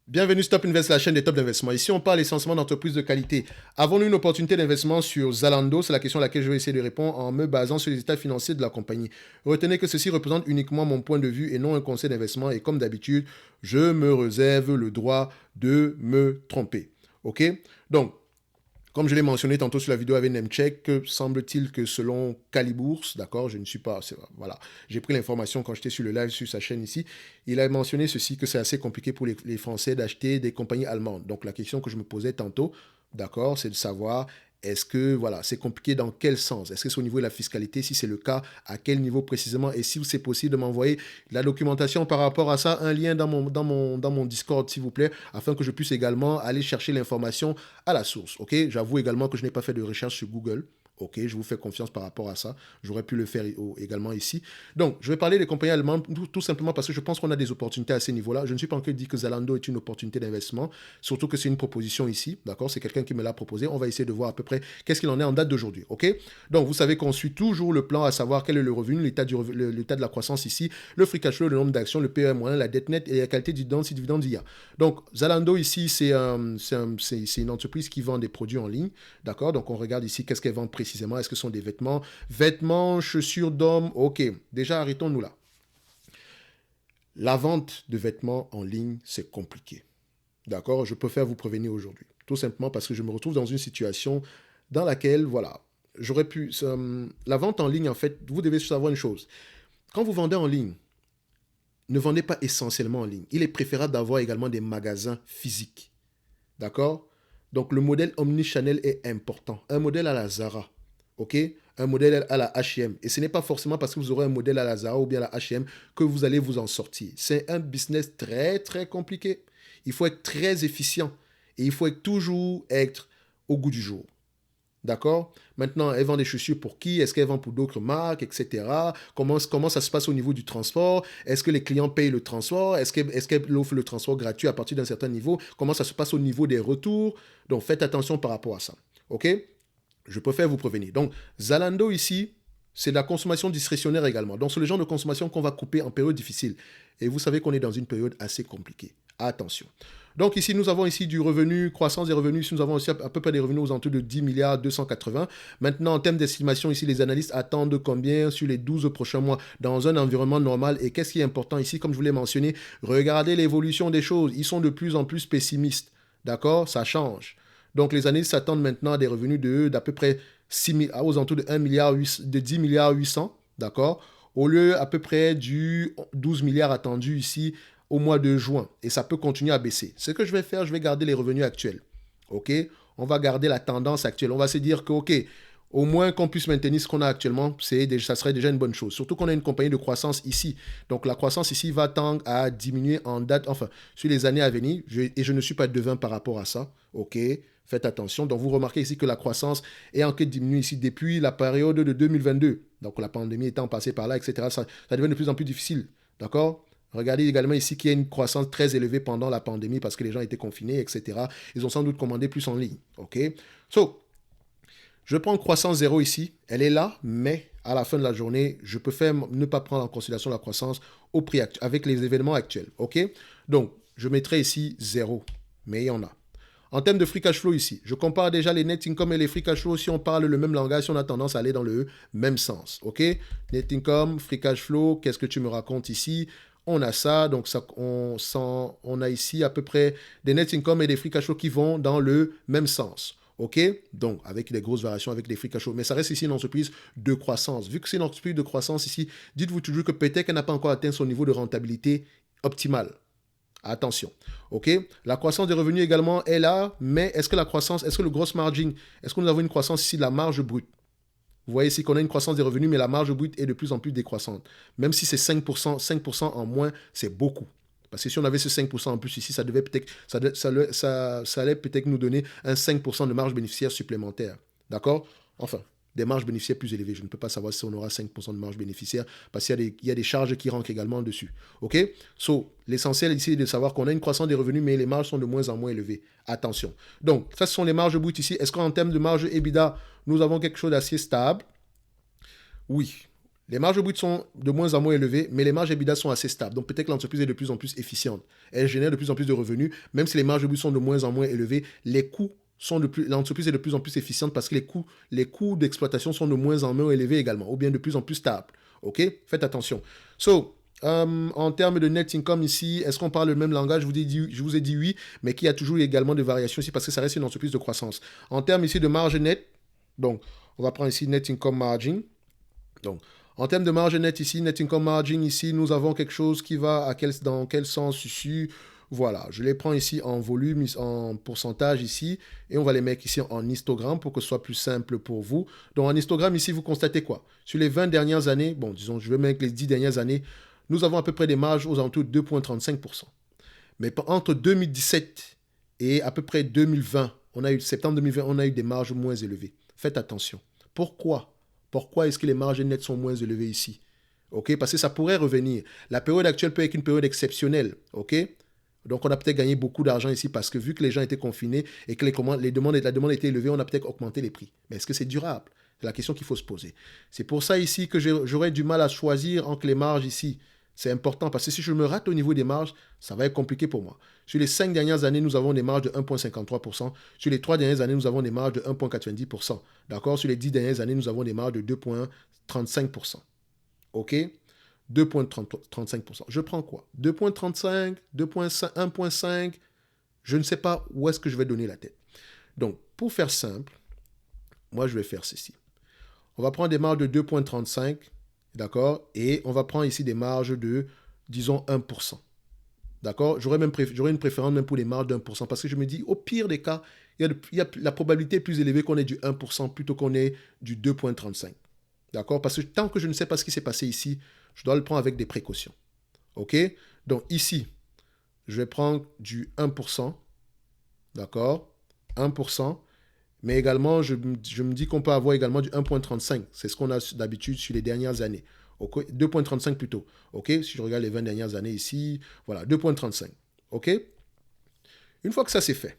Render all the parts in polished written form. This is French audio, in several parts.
Bienvenue Stop Invest, la chaîne des top d'investissement. Ici, on parle essentiellement d'entreprises de qualité. Avons-nous une opportunité d'investissement sur Zalando? C'est la question à laquelle je vais essayer de répondre en me basant sur les états financiers de la compagnie. Retenez que ceci représente uniquement mon point de vue et non un conseil d'investissement. Et comme d'habitude, je me réserve le droit de me tromper. OK? Donc, comme je l'ai mentionné tantôt sur la vidéo avec Nemcheck, semble-t-il que selon Calibourse, d'accord, je ne suis pas, voilà, j'ai pris l'information quand j'étais sur le live sur sa chaîne ici, il a mentionné ceci, que c'est assez compliqué pour les Français d'acheter des compagnies allemandes. Donc la question que je me posais tantôt, d'accord, c'est de savoir, est-ce que, voilà, c'est compliqué dans quel sens? Est-ce que c'est au niveau de la fiscalité? Si c'est le cas, à quel niveau précisément? Et si c'est possible de m'envoyer la documentation par rapport à ça, un lien dans mon Discord, s'il vous plaît, afin que je puisse également aller chercher l'information à la source. Ok, j'avoue également que je n'ai pas fait de recherche sur Google. Ok, je vous fais confiance par rapport à ça. J'aurais pu le faire également ici. Donc, je vais parler des compagnies allemandes tout simplement parce que je pense qu'on a des opportunités à ce niveau-là. Je ne suis pas encore dit que Zalando est une opportunité d'investissement, surtout que c'est une proposition ici. D'accord, c'est quelqu'un qui me l'a proposé. On va essayer de voir à peu près qu'est-ce qu'il en est en date d'aujourd'hui. Ok, donc vous savez qu'on suit toujours le plan à savoir quel est le revenu, l'état de la croissance ici, le free cash flow, le nombre d'actions, le PE moyen, la dette nette et la qualité du dividende si dividende il y a. Donc, Zalando ici, c'est une entreprise qui vend des produits en ligne. D'accord, donc on regarde ici qu'est-ce qu'elle vend précisément. Est-ce que ce sont des vêtements? Vêtements, chaussures d'homme. Ok, déjà arrêtons-nous là. La vente de vêtements en ligne, c'est compliqué. D'accord, je préfère vous prévenir aujourd'hui. Tout simplement parce que je me retrouve dans une situation dans laquelle, voilà, j'aurais pu... la vente en ligne, en fait, vous devez savoir une chose. Quand vous vendez en ligne, ne vendez pas essentiellement en ligne. Il est préférable d'avoir également des magasins physiques. D'accord? Donc le modèle omnichannel est important. Un modèle à la Zara, ok? Un modèle à la H&M. Et ce n'est pas forcément parce que vous aurez un modèle à la Zara ou bien à la H&M que vous allez vous en sortir. C'est un business très très compliqué. Il faut être très efficient et il faut toujours être au goût du jour. D'accord? Maintenant, elle vend des chaussures pour qui? Est-ce qu'elle vend pour d'autres marques, etc. Comment ça se passe au niveau du transport? Est-ce que les clients payent le transport? Est-ce qu'elle offre le transport gratuit à partir d'un certain niveau? Comment ça se passe au niveau des retours? Donc, faites attention par rapport à ça. OK? Je préfère vous prévenir. Donc, Zalando ici, c'est de la consommation discrétionnaire également. Donc, c'est le genre de consommation qu'on va couper en période difficile. Et vous savez qu'on est dans une période assez compliquée. Attention. Donc ici, nous avons ici du revenu, croissance des revenus. Ici, nous avons aussi à peu près des revenus aux alentours de 10 milliards 280. Maintenant, en termes d'estimation, ici, les analystes attendent combien sur les 12 prochains mois dans un environnement normal. Et qu'est-ce qui est important ici, comme je vous l'ai mentionné, regardez l'évolution des choses. Ils sont de plus en plus pessimistes. D'accord? Ça change. Donc les analystes s'attendent maintenant à des revenus d'à peu près 6 000, aux alentours de 1 milliard 8, de 10 milliards 800. D'accord? Au lieu à peu près du 12 milliards attendu ici au mois de juin. Et ça peut continuer à baisser. Ce que je vais faire, je vais garder les revenus actuels. OK? On va garder la tendance actuelle. On va se dire que, OK, au moins qu'on puisse maintenir ce qu'on a actuellement, ça serait déjà une bonne chose. Surtout qu'on a une compagnie de croissance ici. Donc la croissance ici va tendre à diminuer en date, enfin, sur les années à venir. Et je ne suis pas devin par rapport à ça. OK? Faites attention. Donc vous remarquez ici que la croissance est en quête de diminuer ici depuis la période de 2022. Donc la pandémie étant passée par là, etc. Ça devient de plus en plus difficile. D'accord? Regardez également ici qu'il y a une croissance très élevée pendant la pandémie parce que les gens étaient confinés, etc. Ils ont sans doute commandé plus en ligne. OK? So, je prends croissance zéro ici. Elle est là, mais à la fin de la journée, je préfère ne pas prendre en considération la croissance au prix avec les événements actuels. OK? Donc, je mettrai ici zéro, mais il y en a. En termes de free cash flow ici, je compare déjà les net income et les free cash flow. Si on parle le même langage, si on a tendance à aller dans le même sens. OK? Net income, free cash flow, qu'est-ce que tu me racontes ici? On a ça, donc ça, on a ici à peu près des net income et des free cash flow qui vont dans le même sens. OK? Donc, avec des grosses variations, avec des free cash flow. Mais ça reste ici une entreprise de croissance. Vu que c'est une entreprise de croissance ici, dites-vous toujours que peut-être qu'elle n'a pas encore atteint son niveau de rentabilité optimal. Attention. OK? La croissance des revenus également est là, mais est-ce que le gross margin, est-ce que nous avons une croissance ici de la marge brute? Vous voyez ici qu'on a une croissance des revenus, mais la marge brute est de plus en plus décroissante. Même si c'est 5% en moins, c'est beaucoup. Parce que si on avait ce 5% en plus ici, ça devait peut-être, ça allait peut-être nous donner un 5% de marge bénéficiaire supplémentaire. D'accord? Enfin, des marges bénéficiaires plus élevées. Je ne peux pas savoir si on aura 5% de marge bénéficiaire parce qu'il y a des charges qui rentrent également dessus. OK? So, l'essentiel ici est de savoir qu'on a une croissance des revenus, mais les marges sont de moins en moins élevées. Attention. Donc, ça, ce sont les marges brutes ici. Est-ce qu'en termes de marge EBITDA, nous avons quelque chose d'assez stable? Oui. Les marges brutes sont de moins en moins élevées, mais les marges EBITDA sont assez stables. Donc peut-être que l'entreprise est de plus en plus efficiente. Elle génère de plus en plus de revenus. Même si les marges brutes sont de moins en moins élevées, les coûts l'entreprise est de plus en plus efficiente parce que les coûts d'exploitation sont de moins en moins élevés également, ou bien de plus en plus stables. OK? Faites attention. En termes de net income ici, est-ce qu'on parle le même langage? Je vous ai dit oui, mais qu'il y a toujours également des variations ici parce que ça reste une entreprise de croissance. En termes ici de marge nette, donc on va prendre ici net income margin. Donc, en termes de marge nette ici, net income margin ici, nous avons quelque chose qui va dans quel sens ici? Voilà, je les prends ici en volume, en pourcentage ici, et on va les mettre ici en histogramme pour que ce soit plus simple pour vous. Donc en histogramme ici, vous constatez quoi? Sur les 20 dernières années, bon, disons, je vais mettre les 10 dernières années, nous avons à peu près des marges aux alentours de 2,35%. Mais entre 2017 et à peu près 2020, septembre 2020, on a eu des marges moins élevées. Faites attention. Pourquoi? Pourquoi est-ce que les marges nettes sont moins élevées ici? OK? Parce que ça pourrait revenir. La période actuelle peut être une période exceptionnelle. OK? Donc, on a peut-être gagné beaucoup d'argent ici parce que vu que les gens étaient confinés et que la demande était élevée, on a peut-être augmenté les prix. Mais est-ce que c'est durable? C'est la question qu'il faut se poser. C'est pour ça ici que j'aurais du mal à choisir entre les marges ici. C'est important parce que si je me rate au niveau des marges, ça va être compliqué pour moi. Sur les 5 dernières années, nous avons des marges de 1,53%. Sur les 3 dernières années, nous avons des marges de 1,90%. D'accord? Sur les 10 dernières années, nous avons des marges de 2,35%. OK? 2,35%. Je prends quoi? 2,35, 2,5, 1,5. Je ne sais pas où est-ce que je vais donner la tête. Donc, pour faire simple, moi, je vais faire ceci. On va prendre des marges de 2,35, d'accord? Et on va prendre ici des marges de, disons, 1%. D'accord? J'aurais une préférence même pour les marges de 1%, parce que je me dis, au pire des cas, il y a la probabilité plus élevée qu'on ait du 1% plutôt qu'on ait du 2,35. D'accord? Parce que tant que je ne sais pas ce qui s'est passé ici, je dois le prendre avec des précautions. OK? Donc ici, je vais prendre du 1%. D'accord? 1%. Mais également, je me dis qu'on peut avoir également du 1,35. C'est ce qu'on a d'habitude sur les dernières années. Okay? 2,35 plutôt. OK? Si je regarde les 20 dernières années ici, voilà, 2,35. OK? Une fois que ça c'est fait,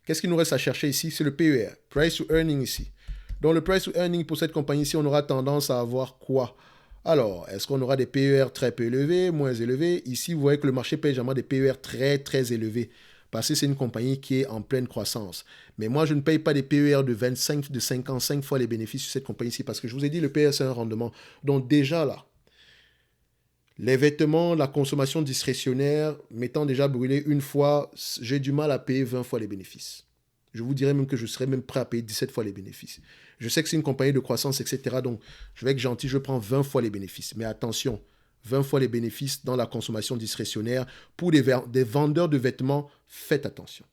qu'est-ce qu'il nous reste à chercher ici? C'est le PER, Price to Earning ici. Donc le Price to Earning pour cette compagnie ici, on aura tendance à avoir quoi? Alors, est-ce qu'on aura des PER très peu élevés, moins élevés? Ici, vous voyez que le marché paye généralement des PER très, très élevés parce que c'est une compagnie qui est en pleine croissance. Mais moi, je ne paye pas des PER de 25, de 55 fois les bénéfices sur cette compagnie ici parce que je vous ai dit, le PER, c'est un rendement. Donc déjà là, les vêtements, la consommation discrétionnaire, m'étant déjà brûlé une fois, j'ai du mal à payer 20 fois les bénéfices. Je vous dirais même que je serais même prêt à payer 17 fois les bénéfices. Je sais que c'est une compagnie de croissance, etc. Donc, je vais être gentil, je prends 20 fois les bénéfices. Mais attention, 20 fois les bénéfices dans la consommation discrétionnaire. Pour des vendeurs de vêtements, faites attention.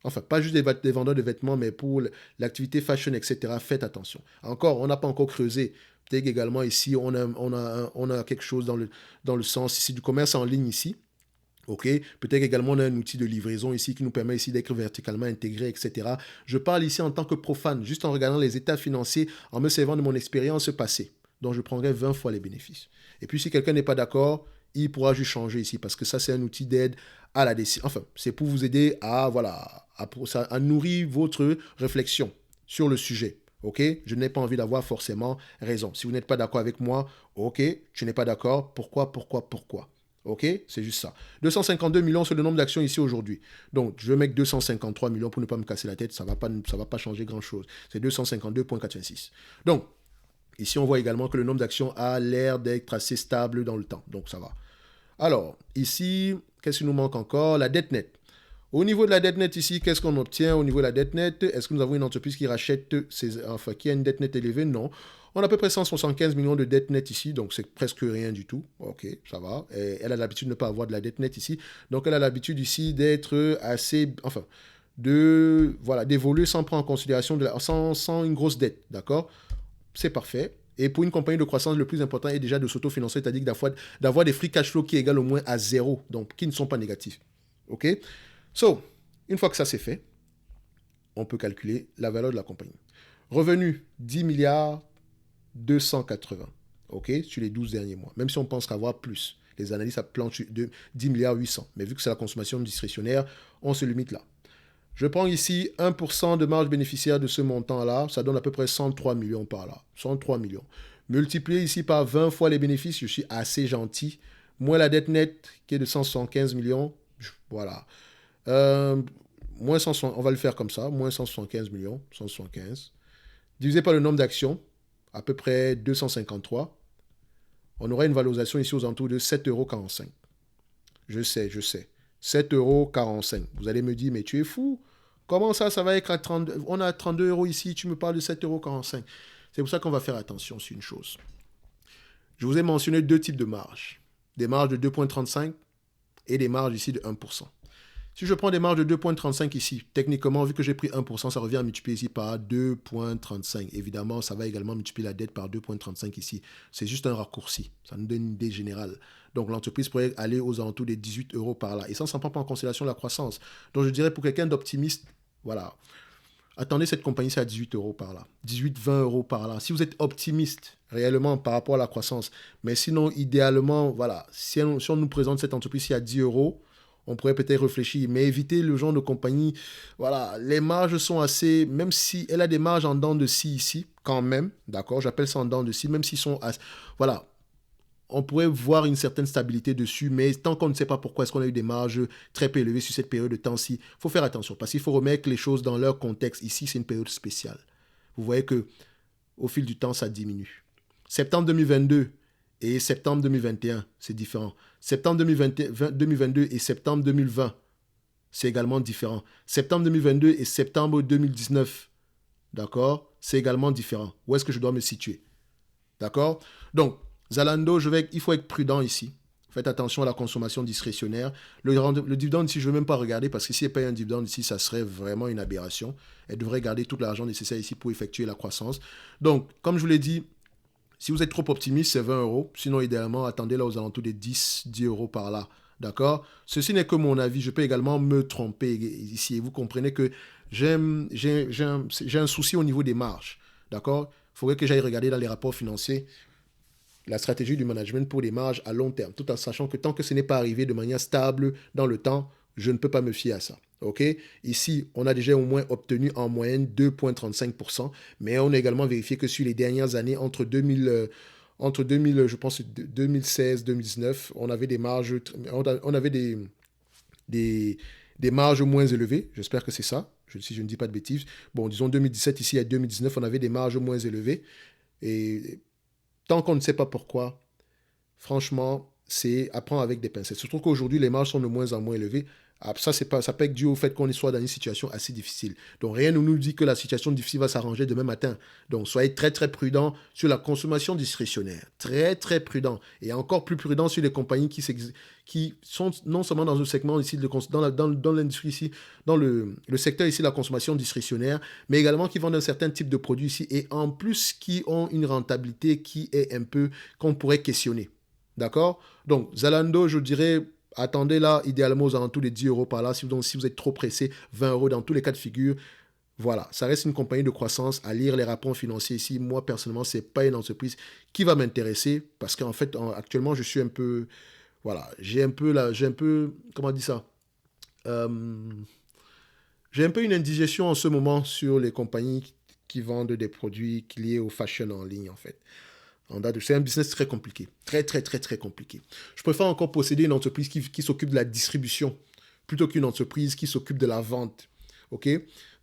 Enfin, pas juste des vendeurs de vêtements, mais pour l'activité fashion, etc., faites attention. Encore, on n'a pas encore creusé. Peut-être également ici, on a quelque chose dans le sens ici du commerce en ligne ici. OK. Peut-être également on a un outil de livraison ici qui nous permet ici d'être verticalement intégré, etc. Je parle ici en tant que profane, juste en regardant les états financiers, en me servant de mon expérience passée. Donc je prendrai 20 fois les bénéfices. Et puis si quelqu'un n'est pas d'accord, il pourra juste changer ici parce que ça c'est un outil d'aide à la décision. Enfin, c'est pour vous aider à nourrir votre réflexion sur le sujet. OK? Je n'ai pas envie d'avoir forcément raison. Si vous n'êtes pas d'accord avec moi, OK, tu n'es pas d'accord. Pourquoi? OK? C'est juste ça. 252 millions, c'est le nombre d'actions ici aujourd'hui. Donc, je vais mettre 253 millions pour ne pas me casser la tête. Ça va pas changer grand-chose. C'est 252,86. Donc, ici, on voit également que le nombre d'actions a l'air d'être assez stable dans le temps. Donc, ça va. Alors, ici, qu'est-ce qui nous manque encore? La dette nette. Au niveau de la dette nette ici, qu'est-ce qu'on obtient au niveau de la dette nette? Est-ce que nous avons une entreprise qui rachète qui a une dette nette élevée? Non. On a à peu près 175 millions de dette nette ici, donc c'est presque rien du tout. Ok, ça va. Et elle a l'habitude de ne pas avoir de la dette nette ici. Donc elle a l'habitude ici d'être d'évoluer sans prendre en considération, sans une grosse dette, d'accord? C'est parfait. Et pour une compagnie de croissance, le plus important est déjà de s'autofinancer, c'est-à-dire d'avoir des free cash flow qui égalent au moins à zéro, donc qui ne sont pas négatifs. Ok? Une fois que ça c'est fait, on peut calculer la valeur de la compagnie. Revenu, 10 milliards 280, ok, sur les 12 derniers mois. Même si on pense qu'avoir plus, les analystes planchent de 10 milliards 800. Mais vu que c'est la consommation discrétionnaire, on se limite là. Je prends ici 1% de marge bénéficiaire de ce montant-là. Ça donne à peu près 103 millions par là. 103 millions. Multiplié ici par 20 fois les bénéfices, je suis assez gentil. Moins la dette nette qui est de 175 millions. Voilà. Moins 160, on va le faire comme ça. Moins 175 millions. 175. Divisé par le nombre d'actions, à peu près 253. On aura une valorisation ici aux alentours de 7,45 €. Je sais. 7,45 €. Vous allez me dire, mais tu es fou. Comment ça va être à 30... On a 32 € ici, tu me parles de 7,45 €. C'est pour ça qu'on va faire attention sur une chose. Je vous ai mentionné deux types de marges. Des marges de 2,35 et des marges ici de 1%. Si je prends des marges de 2,35 ici, techniquement, vu que j'ai pris 1%, ça revient à multiplier ici par 2,35. Évidemment, ça va également multiplier la dette par 2,35 ici. C'est juste un raccourci. Ça nous donne une idée générale. Donc, l'entreprise pourrait aller aux alentours des 18 € par là. Et ça ne prend pas en considération la croissance. Donc, je dirais pour quelqu'un d'optimiste, voilà, attendez cette compagnie, c'est à 18 € par là. 18, 20 € par là. Si vous êtes optimiste réellement par rapport à la croissance. Mais sinon, idéalement, voilà, si on nous présente cette entreprise à 10 €, on pourrait peut-être réfléchir, mais éviter le genre de compagnie. Voilà, les marges sont assez, même si elle a des marges en dents de scie ici, quand même, d'accord, j'appelle ça en dents de scie, même s'ils sont, voilà, on pourrait voir une certaine stabilité dessus, mais tant qu'on ne sait pas pourquoi est-ce qu'on a eu des marges très peu élevées sur cette période de temps-ci, il faut faire attention, parce qu'il faut remettre les choses dans leur contexte. Ici, c'est une période spéciale. Vous voyez que au fil du temps, ça diminue. Septembre 2022 et septembre 2021, c'est différent. Septembre 2022 et septembre 2020, c'est également différent. Septembre 2022 et septembre 2019, d'accord, c'est également différent. Où est-ce que je dois me situer? D'accord? Donc, Zalando, il faut être prudent ici. Faites attention à la consommation discrétionnaire. Le dividende ici, je ne veux même pas regarder parce que si elle paye un dividende ici, ça serait vraiment une aberration. Elle devrait garder tout l'argent nécessaire ici pour effectuer la croissance. Donc, comme je vous l'ai dit, si vous êtes trop optimiste, c'est 20 €. Sinon, idéalement, attendez là aux alentours des 10 € par là. D'accord? Ceci n'est que mon avis. Je peux également me tromper ici. Et vous comprenez que j'ai un souci au niveau des marges. D'accord? Il faudrait que j'aille regarder dans les rapports financiers la stratégie du management pour les marges à long terme, tout en sachant que tant que ce n'est pas arrivé de manière stable dans le temps, je ne peux pas me fier à ça. OK? Ici, on a déjà au moins obtenu en moyenne 2,35%, mais on a également vérifié que sur les dernières années, entre 2000, je pense 2016, 2019, on avait des marges, on avait des marges moins élevées. J'espère que c'est ça, si je ne dis pas de bêtises. Bon, disons 2017 ici à 2019, on avait des marges moins élevées. Et tant qu'on ne sait pas pourquoi, franchement, c'est à prendre avec des pincettes. Surtout qu'aujourd'hui, les marges sont de moins en moins élevées. Ça, ça peut être dû au fait qu'on soit dans une situation assez difficile. Donc, rien ne nous dit que la situation difficile va s'arranger demain matin. Donc, soyez très, très prudents sur la consommation discrétionnaire. Très, très prudents. Et encore plus prudents sur les compagnies qui sont non seulement dans le segment ici, dans l'industrie ici, dans le secteur ici de la consommation discrétionnaire, mais également qui vendent un certain type de produits ici et en plus qui ont une rentabilité qui est un peu, qu'on pourrait questionner. D'accord? Donc, Zalando, je dirais, attendez là, idéalement aux alentours des 10 € par là. Si vous êtes trop pressé, 20 € dans tous les cas de figure. Voilà, ça reste une compagnie de croissance. À lire les rapports financiers ici, moi personnellement, ce n'est pas une entreprise qui va m'intéresser parce qu'en fait, actuellement, je suis un peu... Voilà, j'ai un peu, comment on dit ça? J'ai un peu une indigestion en ce moment sur les compagnies qui vendent des produits liés au fashion en ligne, en fait. C'est un business très compliqué. Très, très, très, très compliqué. Je préfère encore posséder une entreprise qui s'occupe de la distribution plutôt qu'une entreprise qui s'occupe de la vente. OK?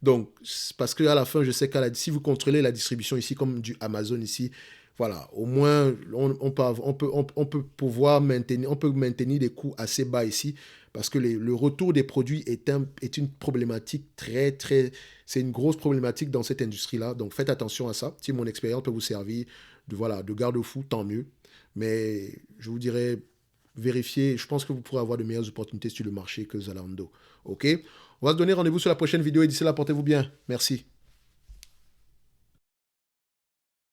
Donc, parce qu'à la fin, je sais si vous contrôlez la distribution ici, comme du Amazon ici, voilà, au moins, on peut pouvoir maintenir des coûts assez bas ici parce que le retour des produits est une problématique très, très... C'est une grosse problématique dans cette industrie-là. Donc, faites attention à ça. Si mon expérience peut vous servir de garde-fou, tant mieux. Mais je vous dirais, vérifiez. Je pense que vous pourrez avoir de meilleures opportunités sur le marché que Zalando. OK? On va se donner rendez-vous sur la prochaine vidéo et d'ici là, portez-vous bien. Merci.